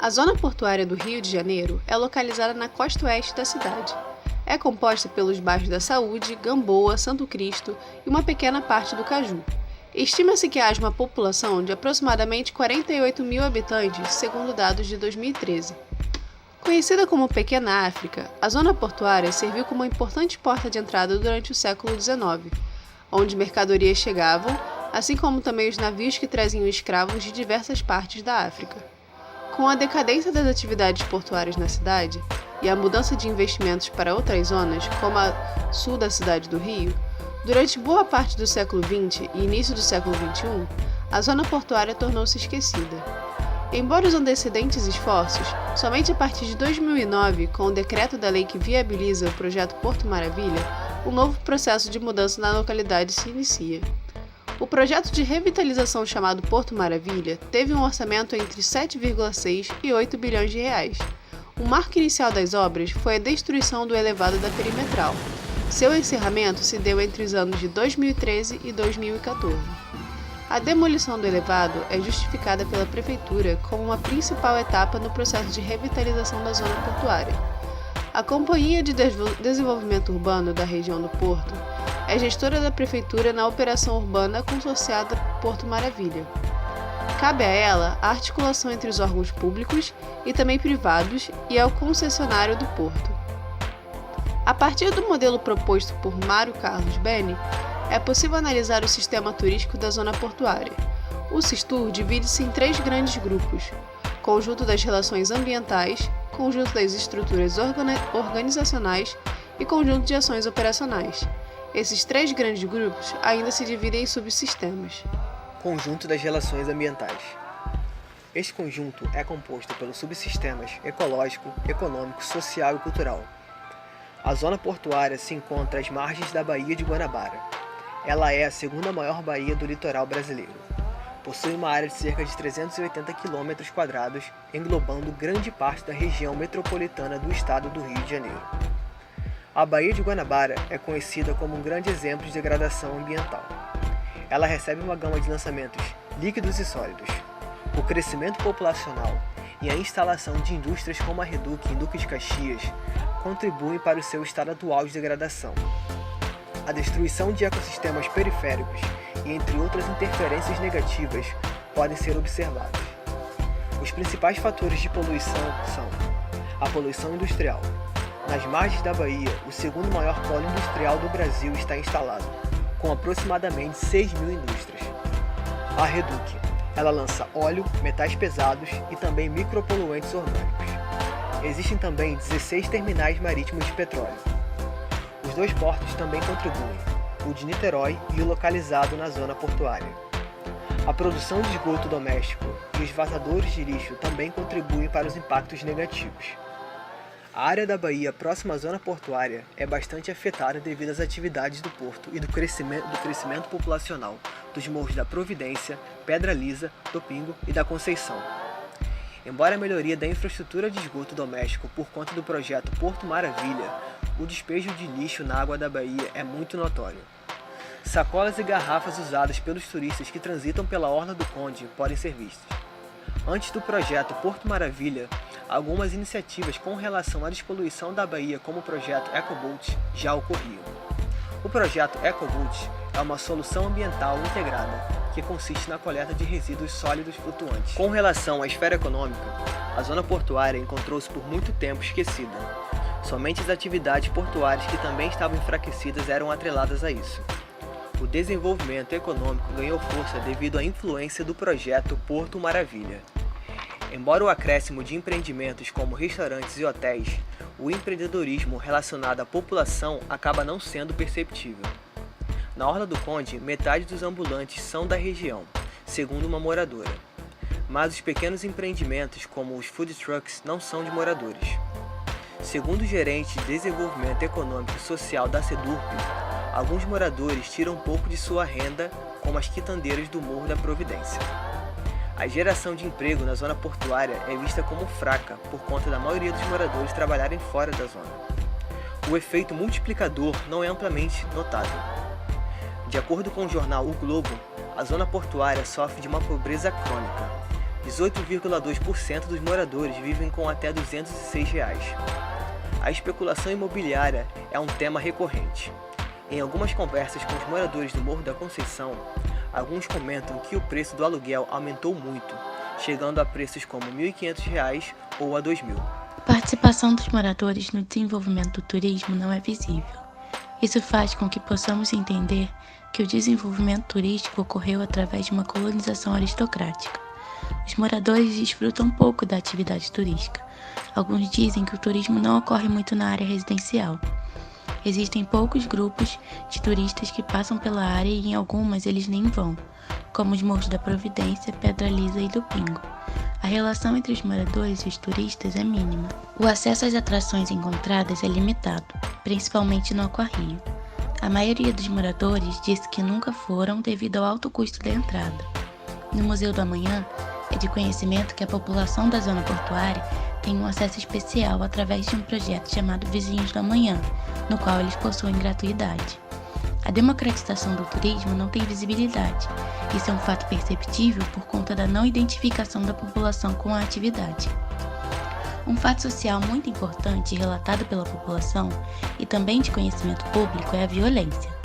A zona portuária do Rio de Janeiro é localizada na costa oeste da cidade. É composta pelos bairros da Saúde, Gamboa, Santo Cristo e uma pequena parte do Caju. Estima-se que haja uma população de aproximadamente 48 mil habitantes, segundo dados de 2013. Conhecida como Pequena África, a zona portuária serviu como uma importante porta de entrada durante o século XIX, onde mercadorias chegavam, assim como também os navios que traziam escravos de diversas partes da África. Com a decadência das atividades portuárias na cidade e a mudança de investimentos para outras zonas, como a sul da cidade do Rio, durante boa parte do século XX e início do século XXI, a zona portuária tornou-se esquecida. Embora os antecedentes esforços, somente a partir de 2009, com o decreto da lei que viabiliza o projeto Porto Maravilha, um novo processo de mudança na localidade se inicia. O projeto de revitalização chamado Porto Maravilha teve um orçamento entre 7,6 e 8 bilhões de reais. O marco inicial das obras foi a destruição do elevado da perimetral. Seu encerramento se deu entre os anos de 2013 e 2014. A demolição do elevado é justificada pela Prefeitura como uma principal etapa no processo de revitalização da zona portuária. A Companhia de Desenvolvimento Urbano da região do Porto é gestora da Prefeitura na operação urbana consorciada Porto Maravilha. Cabe a ela a articulação entre os órgãos públicos e também privados e ao concessionário do porto. A partir do modelo proposto por Mário Carlos Beni, é possível analisar o sistema turístico da zona portuária. O Sistur divide-se em 3 grandes grupos: conjunto das relações ambientais, conjunto das estruturas organizacionais e conjunto de ações operacionais. Esses 3 grandes grupos ainda se dividem em subsistemas. Conjunto das relações ambientais. Este conjunto é composto pelos subsistemas ecológico, econômico, social e cultural. A zona portuária se encontra às margens da Baía de Guanabara. Ela é a segunda maior baía do litoral brasileiro. Possui uma área de cerca de 380 km², englobando grande parte da região metropolitana do estado do Rio de Janeiro. A Baía de Guanabara é conhecida como um grande exemplo de degradação ambiental. Ela recebe uma gama de lançamentos líquidos e sólidos. O crescimento populacional e a instalação de indústrias como a Reduc em Duque de Caxias contribuem para o seu estado atual de degradação. A destruição de ecossistemas periféricos e entre outras interferências negativas podem ser observadas. Os principais fatores de poluição são a poluição industrial. Nas margens da Baía, o segundo maior polo industrial do Brasil está instalado, com aproximadamente 6 mil indústrias. A Reduc, ela lança óleo, metais pesados e também micropoluentes orgânicos. Existem também 16 terminais marítimos de petróleo. Os 2 portos também contribuem, o de Niterói e o localizado na zona portuária. A produção de esgoto doméstico e os vazadores de lixo também contribuem para os impactos negativos. A área da Baía próxima à zona portuária é bastante afetada devido às atividades do porto e do crescimento populacional dos morros da Providência, Pedra Lisa, do Pingo e da Conceição. Embora a melhoria da infraestrutura de esgoto doméstico por conta do projeto Porto Maravilha, o despejo de lixo na água da Baía é muito notório. Sacolas e garrafas usadas pelos turistas que transitam pela Orla do Conde podem ser vistas. Antes do projeto Porto Maravilha, algumas iniciativas com relação à despoluição da Baía, como o projeto EcoBoat, já ocorriam. O projeto EcoBoat é uma solução ambiental integrada, que consiste na coleta de resíduos sólidos flutuantes. Com relação à esfera econômica, a zona portuária encontrou-se por muito tempo esquecida. Somente as atividades portuárias que também estavam enfraquecidas eram atreladas a isso. O desenvolvimento econômico ganhou força devido à influência do projeto Porto Maravilha. Embora o acréscimo de empreendimentos como restaurantes e hotéis, o empreendedorismo relacionado à população acaba não sendo perceptível. Na Orla do Conde, metade dos ambulantes são da região, segundo uma moradora. Mas os pequenos empreendimentos, como os food trucks, não são de moradores. Segundo o gerente de desenvolvimento econômico e social da SEDURP, alguns moradores tiram um pouco de sua renda, como as quitandeiras do Morro da Providência. A geração de emprego na zona portuária é vista como fraca por conta da maioria dos moradores trabalharem fora da zona. O efeito multiplicador não é amplamente notado. De acordo com o jornal O Globo, a zona portuária sofre de uma pobreza crônica. 18,2% dos moradores vivem com até R$ 206. A especulação imobiliária é um tema recorrente. Em algumas conversas com os moradores do Morro da Conceição, alguns comentam que o preço do aluguel aumentou muito, chegando a preços como R$ 1.500 ou a R$ 2.000. A participação dos moradores no desenvolvimento do turismo não é visível. Isso faz com que possamos entender que o desenvolvimento turístico ocorreu através de uma colonização aristocrática. Os moradores desfrutam pouco da atividade turística. Alguns dizem que o turismo não ocorre muito na área residencial. Existem poucos grupos de turistas que passam pela área e em algumas eles nem vão, como os Morros da Providência, Pedra Lisa e do Pingo. A relação entre os moradores e os turistas é mínima. O acesso às atrações encontradas é limitado, principalmente no Aquarrio. A maioria dos moradores disse que nunca foram devido ao alto custo da entrada. No Museu do Amanhã, é de conhecimento que a população da zona portuária tem um acesso especial através de um projeto chamado Vizinhos do Amanhã, no qual eles possuem gratuidade. A democratização do turismo não tem visibilidade. Isso é um fato perceptível por conta da não identificação da população com a atividade. Um fato social muito importante relatado pela população e também de conhecimento público é a violência.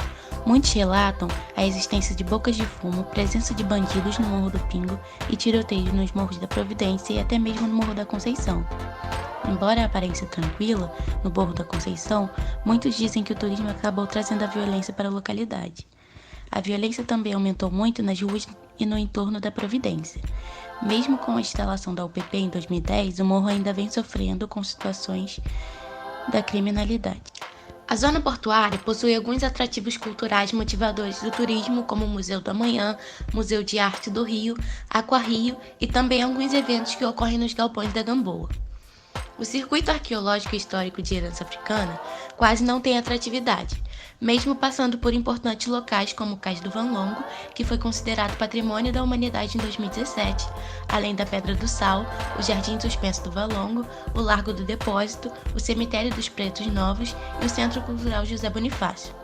Muitos relatam a existência de bocas de fumo, presença de bandidos no Morro do Pingo e tiroteios nos Morros da Providência e até mesmo no Morro da Conceição. Embora a aparência tranquila no Morro da Conceição, muitos dizem que o turismo acabou trazendo a violência para a localidade. A violência também aumentou muito nas ruas e no entorno da Providência. Mesmo com a instalação da UPP em 2010, o morro ainda vem sofrendo com situações da criminalidade. A zona portuária possui alguns atrativos culturais motivadores do turismo, como o Museu do Amanhã, Museu de Arte do Rio, Aquarrio e também alguns eventos que ocorrem nos galpões da Gamboa. O Circuito Arqueológico e Histórico de Herança Africana quase não tem atratividade, mesmo passando por importantes locais como o Cais do Van Longo, que foi considerado Patrimônio da Humanidade em 2017, além da Pedra do Sal, o Jardim Suspenso do Valongo, o Largo do Depósito, o Cemitério dos Pretos Novos e o Centro Cultural José Bonifácio.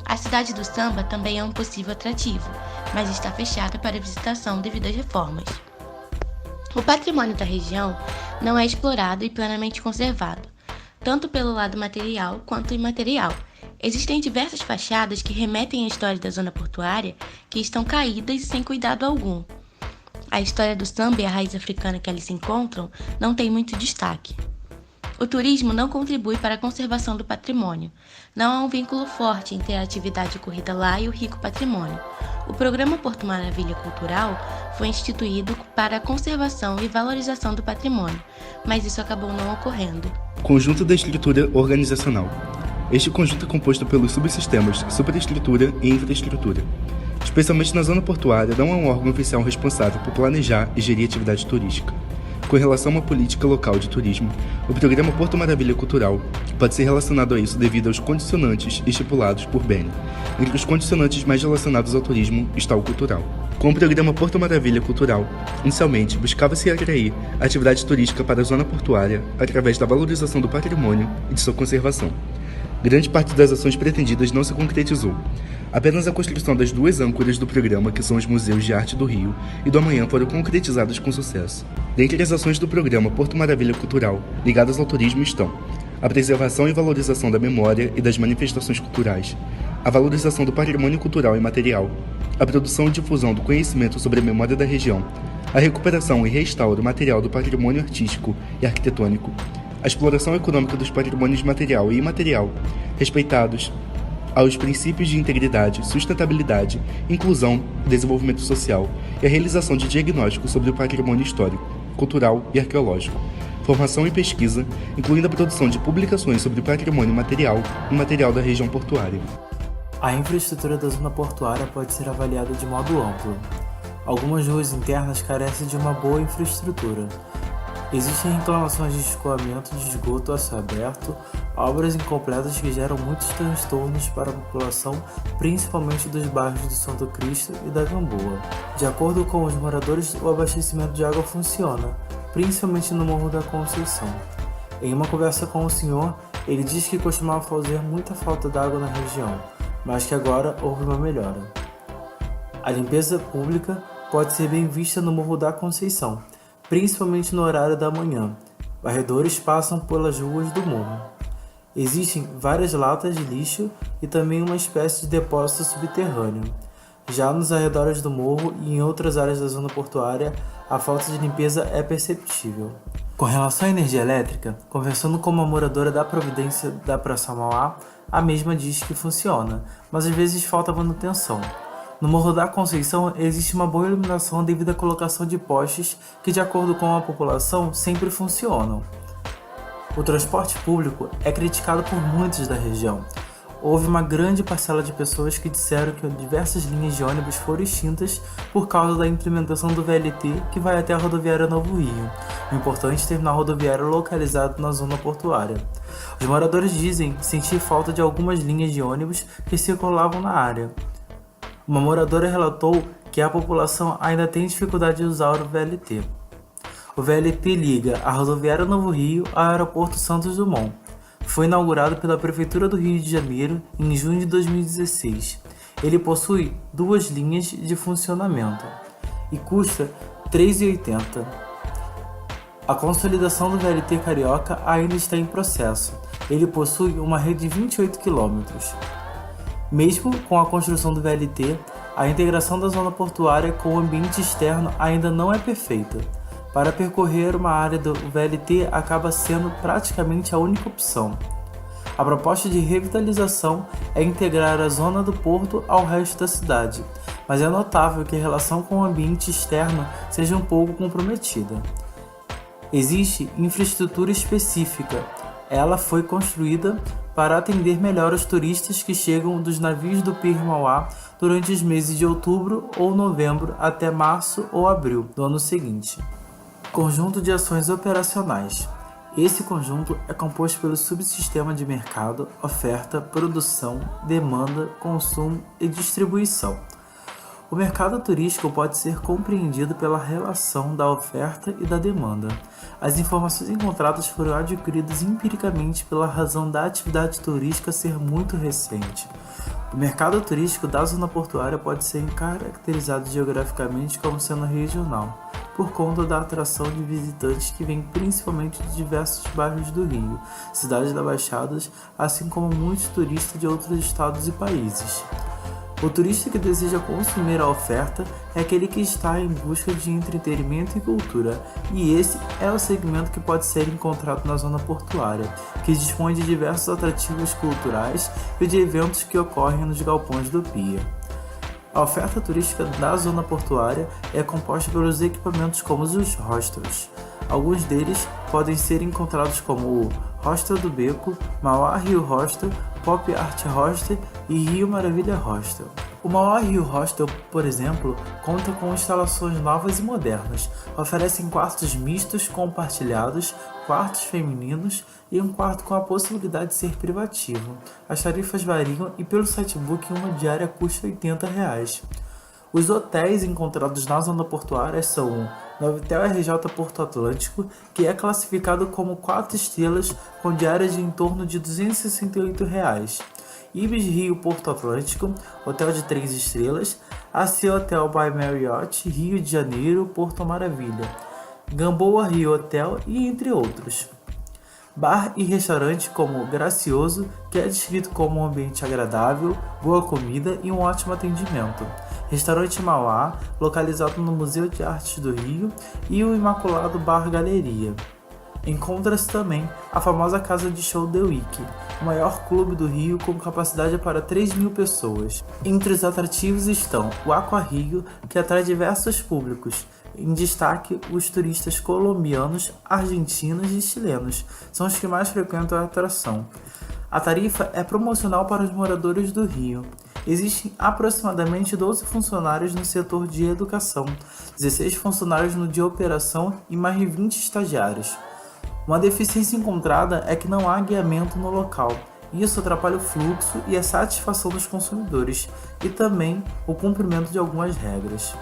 A Cidade do Samba também é um possível atrativo, mas está fechada para visitação devido às reformas. O patrimônio da região não é explorado e plenamente conservado, tanto pelo lado material quanto imaterial. Existem diversas fachadas que remetem à história da zona portuária que estão caídas e sem cuidado algum. A história do samba e a raiz africana que ali se encontram não tem muito destaque. O turismo não contribui para a conservação do patrimônio. Não há um vínculo forte entre a atividade ocorrida lá e o rico patrimônio. O programa Porto Maravilha Cultural foi instituído para a conservação e valorização do patrimônio, mas isso acabou não ocorrendo. Conjunto da estrutura organizacional. Este conjunto é composto pelos subsistemas superestrutura e infraestrutura. Especialmente na zona portuária, não há um órgão oficial responsável por planejar e gerir atividade turística. Com relação a uma política local de turismo, o programa Porto Maravilha Cultural pode ser relacionado a isso devido aos condicionantes estipulados por BENE. Entre os condicionantes mais relacionados ao turismo está o cultural. Com o programa Porto Maravilha Cultural, inicialmente buscava-se atrair a atividade turística para a zona portuária através da valorização do patrimônio e de sua conservação. Grande parte das ações pretendidas não se concretizou. Apenas a construção das duas âncoras do programa, que são os Museus de Arte do Rio e do Amanhã, foram concretizadas com sucesso. Dentre as ações do programa Porto Maravilha Cultural, ligadas ao turismo, estão a preservação e valorização da memória e das manifestações culturais, a valorização do patrimônio cultural e material, a produção e difusão do conhecimento sobre a memória da região, a recuperação e restauro material do patrimônio artístico e arquitetônico, a exploração econômica dos patrimônios material e imaterial, respeitados aos princípios de integridade, sustentabilidade, inclusão e desenvolvimento social e a realização de diagnóstico sobre o patrimônio histórico, cultural e arqueológico, formação e pesquisa, incluindo a produção de publicações sobre o patrimônio material e imaterial da região portuária. A infraestrutura da zona portuária pode ser avaliada de modo amplo. Algumas ruas internas carecem de uma boa infraestrutura. Existem reclamações de escoamento de esgoto a céu aberto, obras incompletas que geram muitos transtornos para a população, principalmente dos bairros do Santo Cristo e da Gamboa. De acordo com os moradores, o abastecimento de água funciona, principalmente no Morro da Conceição. Em uma conversa com o senhor, ele diz que costumava fazer muita falta d'água na região, mas que agora houve uma melhora. A limpeza pública pode ser bem vista no Morro da Conceição. principalmente no horário da manhã. Varredores passam pelas ruas do morro. Existem várias latas de lixo e também uma espécie de depósito subterrâneo. Já nos arredores do morro e em outras áreas da zona portuária, a falta de limpeza é perceptível. Com relação à energia elétrica, conversando com uma moradora da Providência da Praça Mauá, a mesma diz que funciona, mas às vezes falta manutenção. No Morro da Conceição existe uma boa iluminação devido à colocação de postes que, de acordo com a população, sempre funcionam. O transporte público é criticado por muitos da região. Houve uma grande parcela de pessoas que disseram que diversas linhas de ônibus foram extintas por causa da implementação do VLT que vai até a rodoviária Novo Rio, um importante terminal rodoviário localizado na zona portuária. Os moradores dizem sentir falta de algumas linhas de ônibus que circulavam na área. Uma moradora relatou que a população ainda tem dificuldade de usar o VLT. O VLT liga a rodoviária Novo Rio ao aeroporto Santos Dumont. Foi inaugurado pela Prefeitura do Rio de Janeiro em junho de 2016. Ele possui 2 linhas de funcionamento e custa R$ 3,80. A consolidação do VLT carioca ainda está em processo. Ele possui uma rede de 28 km. Mesmo com a construção do VLT, a integração da zona portuária com o ambiente externo ainda não é perfeita. Para percorrer uma área do VLT acaba sendo praticamente a única opção. A proposta de revitalização é integrar a zona do porto ao resto da cidade, mas é notável que a relação com o ambiente externo seja um pouco comprometida. Existe infraestrutura específica. Ela foi construída para atender melhor os turistas que chegam dos navios do Pier Mauá durante os meses de outubro ou novembro até março ou abril do ano seguinte. Conjunto de ações operacionais. Esse conjunto é composto pelo subsistema de mercado, oferta, produção, demanda, consumo e distribuição. O mercado turístico pode ser compreendido pela relação da oferta e da demanda. As informações encontradas foram adquiridas empiricamente pela razão da atividade turística ser muito recente. O mercado turístico da zona portuária pode ser caracterizado geograficamente como sendo regional, por conta da atração de visitantes que vêm principalmente de diversos bairros do Rio, cidades da Baixada, assim como muitos turistas de outros estados e países. O turista que deseja consumir a oferta é aquele que está em busca de entretenimento e cultura, e esse é o segmento que pode ser encontrado na zona portuária, que dispõe de diversos atrativos culturais e de eventos que ocorrem nos galpões do Pier. A oferta turística da zona portuária é composta pelos equipamentos como os hostels. Alguns deles podem ser encontrados como o Hostel do Beco, Mauá Rio Hostel, Pop Art Hostel e Rio Maravilha Hostel. O Mauá Rio Hostel, por exemplo, conta com instalações novas e modernas, oferecem quartos mistos compartilhados, quartos femininos e um quarto com a possibilidade de ser privativo. As tarifas variam e pelo sitebook uma diária custa R$ 80. Os hotéis encontrados na zona portuária são o Novotel RJ Porto Atlântico, que é classificado como 4 estrelas com diárias de em torno de R$ 268. Ibis Rio Porto Atlântico, hotel de 3 estrelas, AC Hotel by Marriott, Rio de Janeiro, Porto Maravilha, Gamboa Rio Hotel e entre outros. Bar e restaurante como Gracioso, que é descrito como um ambiente agradável, boa comida e um ótimo atendimento. Restaurante Mauá, localizado no Museu de Artes do Rio, e o Imaculado Bar Galeria. Encontra-se também a famosa Casa de Show The Week, o maior clube do Rio com capacidade para 3.000 pessoas. Entre os atrativos estão o Aqua Rio, que atrai diversos públicos, em destaque os turistas colombianos, argentinos e chilenos, são os que mais frequentam a atração. A tarifa é promocional para os moradores do Rio. Existem aproximadamente 12 funcionários no setor de educação, 16 funcionários no de operação e mais de 20 estagiários. Uma deficiência encontrada é que não há guiamento no local. Isso atrapalha o fluxo e a satisfação dos consumidores, e também o cumprimento de algumas regras.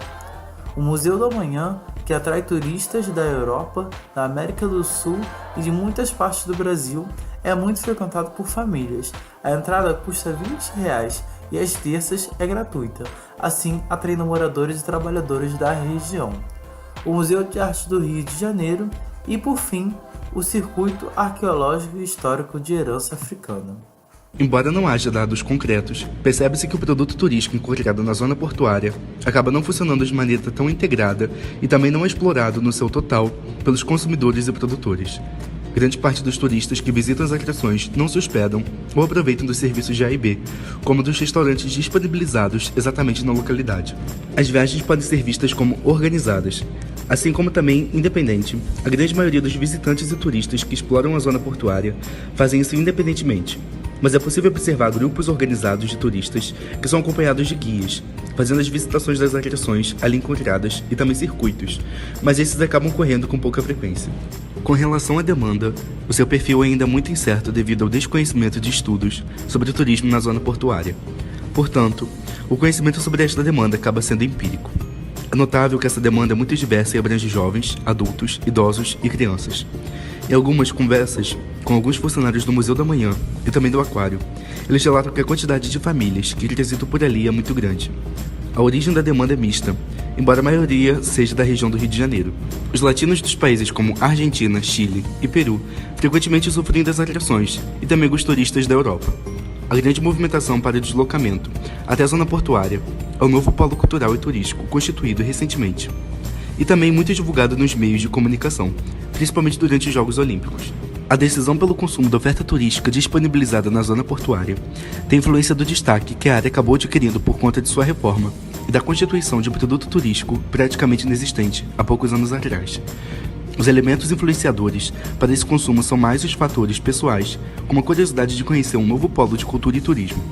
O Museu da Manhã, que atrai turistas da Europa, da América do Sul e de muitas partes do Brasil, é muito frequentado por famílias. A entrada custa R$ 20 e às terças é gratuita, assim atraindo moradores e trabalhadores da região. o Museu de Arte do Rio de Janeiro e, por fim, o Circuito Arqueológico e Histórico de Herança Africana. Embora não haja dados concretos, percebe-se que o produto turístico encontrado na zona portuária acaba não funcionando de maneira tão integrada e também não é explorado no seu total pelos consumidores e produtores. Grande parte dos turistas que visitam as atrações não se hospedam ou aproveitam dos serviços de A e B, como dos restaurantes disponibilizados exatamente na localidade. As viagens podem ser vistas como organizadas, assim como também independente. A grande maioria dos visitantes e turistas que exploram a zona portuária fazem isso independentemente, mas é possível observar grupos organizados de turistas que são acompanhados de guias, fazendo as visitações das atrações ali encontradas e também circuitos, mas esses acabam ocorrendo com pouca frequência. Com relação à demanda, o seu perfil é ainda muito incerto devido ao desconhecimento de estudos sobre o turismo na zona portuária. Portanto, o conhecimento sobre esta demanda acaba sendo empírico. É notável que essa demanda é muito diversa e abrange jovens, adultos, idosos e crianças. Em algumas conversas com alguns funcionários do Museu da Manhã e também do Aquário, eles relatam que a quantidade de famílias que transitam por ali é muito grande. A origem da demanda é mista, embora a maioria seja da região do Rio de Janeiro. Os latinos dos países como Argentina, Chile e Peru frequentemente usufruem das atrações e também os turistas da Europa. A grande movimentação para o deslocamento até a zona portuária é o novo polo cultural e turístico constituído recentemente, e também muito divulgado nos meios de comunicação, principalmente durante os Jogos Olímpicos. A decisão pelo consumo da oferta turística disponibilizada na zona portuária tem influência do destaque que a área acabou adquirindo por conta de sua reforma e da constituição de um produto turístico praticamente inexistente há poucos anos atrás. Os elementos influenciadores para esse consumo são mais os fatores pessoais, como a curiosidade de conhecer um novo polo de cultura e turismo.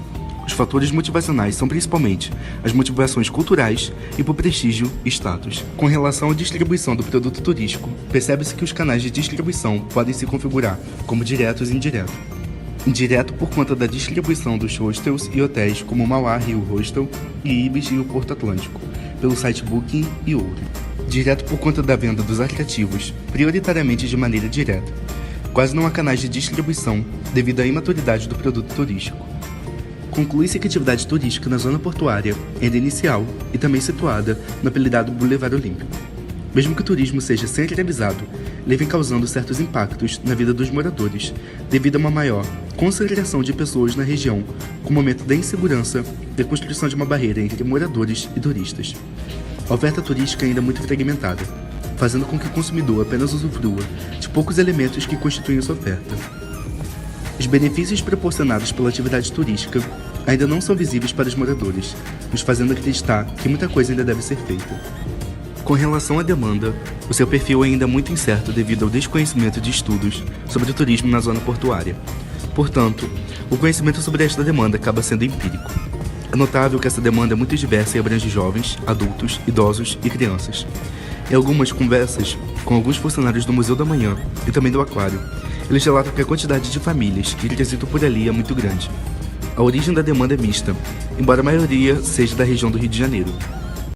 Os fatores motivacionais são principalmente as motivações culturais e por prestígio e status. Com relação à distribuição do produto turístico, percebe-se que os canais de distribuição podem se configurar como diretos e indiretos. Indireto por conta da distribuição dos hostels e hotéis como Mauá Rio Hostel e Ibis Rio Porto Atlântico, pelo site Booking e outro. Direto por conta da venda dos atrativos, prioritariamente de maneira direta. Quase não há canais de distribuição devido à imaturidade do produto turístico. Conclui-se que a atividade turística na zona portuária é inicial e também situada no apelidado Boulevard Olímpico. Mesmo que o turismo seja centralizado, ele vem causando certos impactos na vida dos moradores, devido a uma maior concentração de pessoas na região, com o aumento da insegurança e a construção de uma barreira entre moradores e turistas. A oferta turística é ainda muito fragmentada, fazendo com que o consumidor apenas usufrua de poucos elementos que constituem sua oferta. Os benefícios proporcionados pela atividade turística ainda não são visíveis para os moradores, nos fazendo acreditar que muita coisa ainda deve ser feita. Com relação à demanda, o seu perfil é ainda muito incerto devido ao desconhecimento de estudos sobre o turismo na zona portuária. Portanto, o conhecimento sobre esta demanda acaba sendo empírico. É notável que essa demanda é muito diversa e abrange jovens, adultos, idosos e crianças. Em algumas conversas com alguns funcionários do Museu da Manhã e também do Aquário, eles relatam que a quantidade de famílias que transitam por ali é muito grande. A origem da demanda é mista, embora a maioria seja da região do Rio de Janeiro.